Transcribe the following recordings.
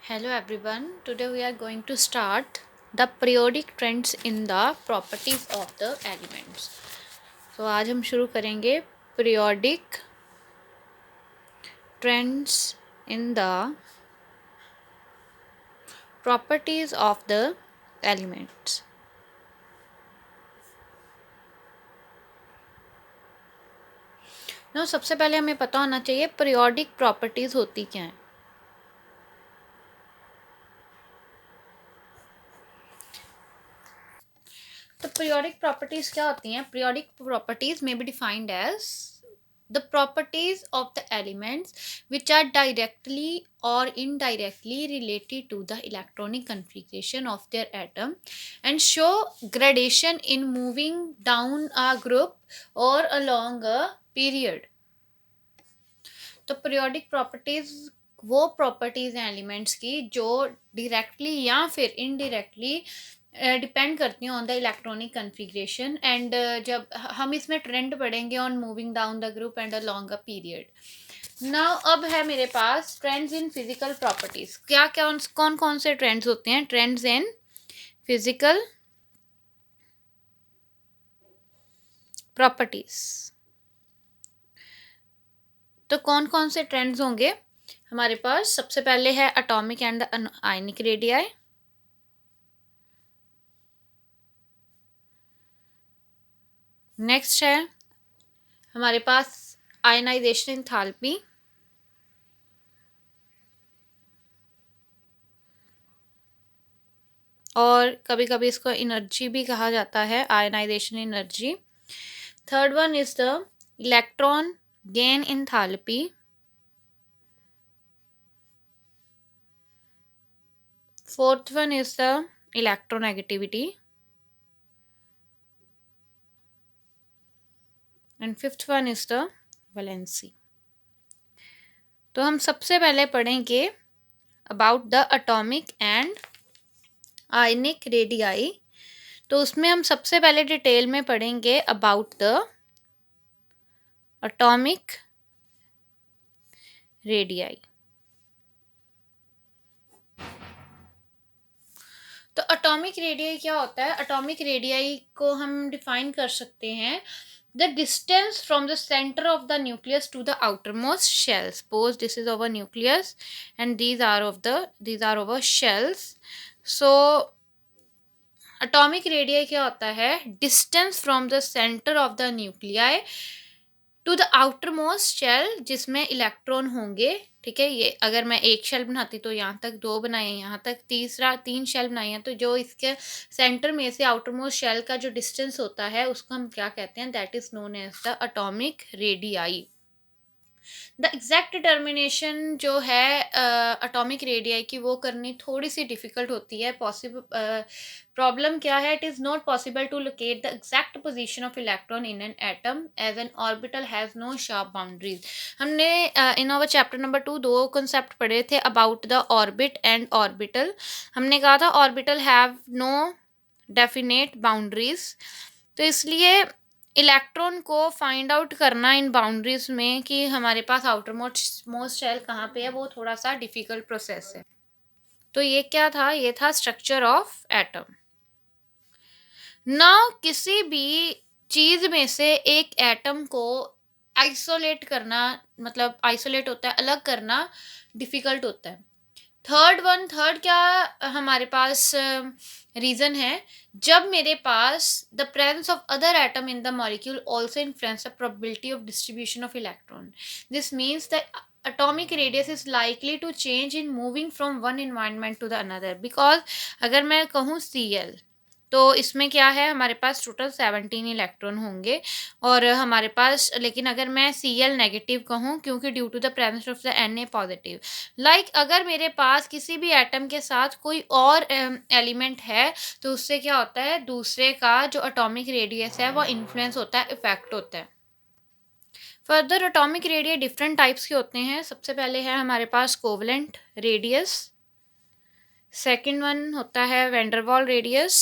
Hello everyone. Today we are going to start the periodic trends in the properties of the elements. So आज हम शुरू करेंगे periodic trends in the properties of the elements. Now सबसे पहले हमें पता होना चाहिए periodic properties होती क्या हैं. तो periodic properties क्या होती हैं? Periodic properties may be defined as the properties of the elements which are directly or indirectly related to the electronic configuration of their atom and show gradation in moving down a group or along a period. तो periodic properties वो properties हैं elements की जो directly या फिर indirectly depend करती हैं on the electronic configuration and जब हम इसमें ट्रेंड पढ़ेंगे on moving down the group and a longer period. Now अब है मेरे पास ट्रेंड्स इन फिजिकल प्रॉपर्टीज. क्या क्या कौन कौन से ट्रेंड्स होते हैं? Trends in physical properties. तो कौन कौन से ट्रेंड्स होंगे हमारे पास? सबसे पहले है atomic and ionic radii. Next है हमारे पास आयनाइजेशन एंथैल्पी. और कभी कभी इसको एनर्जी भी कहा जाता है, ionization energy. Third one is the electron gain enthalpy. Fourth one is the electronegativity. And fifth one is the valency. तो हम सबसे पहले पढ़ेंगे about the atomic and ionic radii. तो उसमें हम सबसे पहले डिटेल में पढ़ेंगे अबाउट द एटॉमिक रेडियाई. तो एटॉमिक रेडियाई क्या होता है? एटॉमिक रेडियाई को हम डिफाइन कर सकते हैं the distance from the center of the nucleus to the outermost shell. Suppose this is our nucleus and these are our shells. So atomic radii क्या होता है? distance from the center of the nuclei to the outermost shell जिसमें electron होंगे. ठीक है, ये अगर मैं एक शेल बनाती तो यहाँ तक दो बनाए, यहाँ तक तीन शेल बनाए हैं. तो जो इसके सेंटर में से आउटर मोस्ट शेल का जो डिस्टेंस होता है उसको हम क्या कहते हैं? That is known as the atomic radii. The exact determination जो है एटॉमिक रेडियाई की वो करनी थोड़ी सी डिफ़िकल्ट होती है. प्रॉब्लम क्या है? It is not possible to locate the exact position of electron in an atom as an orbital has no sharp boundaries. हमने इन आवर चैप्टर नंबर 2 दो कंसेप्ट पढ़े थे about the orbit and orbital. हमने कहा था orbital have no definite boundaries. तो इसलिए electron को फाइंड आउट करना इन बाउंड्रीज में कि हमारे पास आउटर मोस्ट शेल कहाँ पे है, वो थोड़ा सा डिफिकल्ट प्रोसेस है. तो ये क्या था? ये था स्ट्रक्चर ऑफ एटम. नाउ किसी भी चीज में से एक एटम को आइसोलेट करना, मतलब आइसोलेट होता है, अलग करना डिफिकल्ट होता है. थर्ड क्या हमारे पास रीज़न है? जब मेरे पास the presence of other atom in the molecule also influence the probability of distribution of electron. This means the atomic radius is likely to change in moving from one environment to the another. because अगर मैं कहूँ Cl तो इसमें क्या है? हमारे पास total 17 electron होंगे. और हमारे पास, लेकिन अगर मैं Cl नेगेटिव कहूँ क्योंकि due to the presence of the Na positive, like अगर मेरे पास किसी भी एटम के साथ कोई और एलिमेंट है तो उससे क्या होता है? दूसरे का जो एटॉमिक रेडियस है वो इन्फ्लुएंस होता है, इफेक्ट होता है. Further atomic radius different types के होते हैं. सबसे पहले है हमारे पास कोवलेंट रेडियस. सेकंड वन होता है van der Waal radius.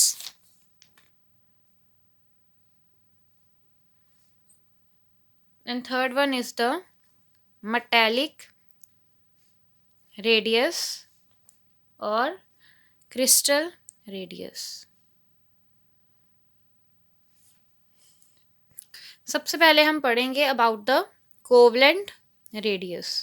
and third one is the metallic radius. और क्रिस्टल रेडियस। सबसे पहले हम पढ़ेंगे about the covalent radius.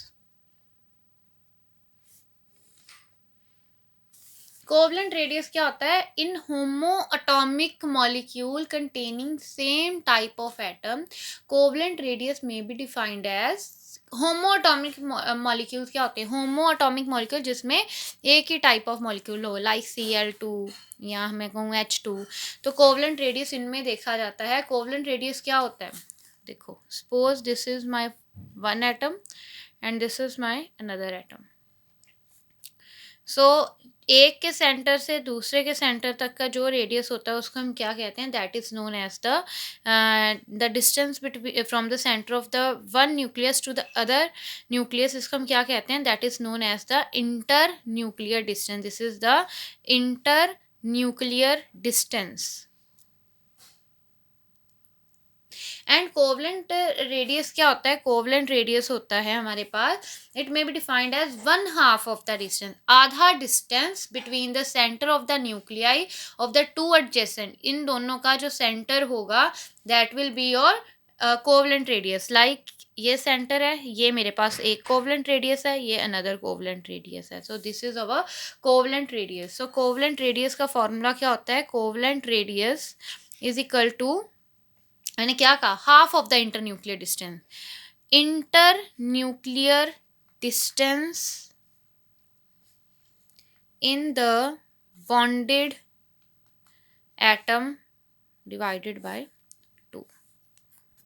Covalent radius क्या होता है? In homoatomic molecule containing same type of atom, covalent radius may be defined as homoatomic molecules. क्या होते हैं? होमो अटोमिक मॉलिक्यूल जिसमें एक ही टाइप ऑफ मॉलिक्यूल हो, लाइक Cl2 या मैं कहूँ H2। तो कोवलेंट रेडियस इनमें देखा जाता है। कोवलेंट रेडियस क्या होता है? देखो, suppose this is my one atom and this is my another atom. So एक के सेंटर से दूसरे के सेंटर तक का जो रेडियस होता है उसको हम क्या कहते हैं? That is known as the distance between from the centre of the one nucleus to the other nucleus. इसको हम क्या कहते हैं? That is known as the internuclear distance. This is the internuclear distance. And covalent radius क्या होता है? Covalent radius होता है हमारे पास, it may be defined as one half of the distance, आधा distance between the centre of the nuclei of the two adjacent. इन दोनों का जो सेंटर होगा that will be your covalent radius. Like ये सेंटर है, ये मेरे पास एक कोवलेंट रेडियस है, ये अनदर कोवलेंट रेडियस है। So this is our covalent radius. So covalent radius का फॉर्मूला क्या होता है? Covalent radius is equal to, मैंने क्या कहा? Half of the internuclear distance. Internuclear distance in the bonded atom divided bye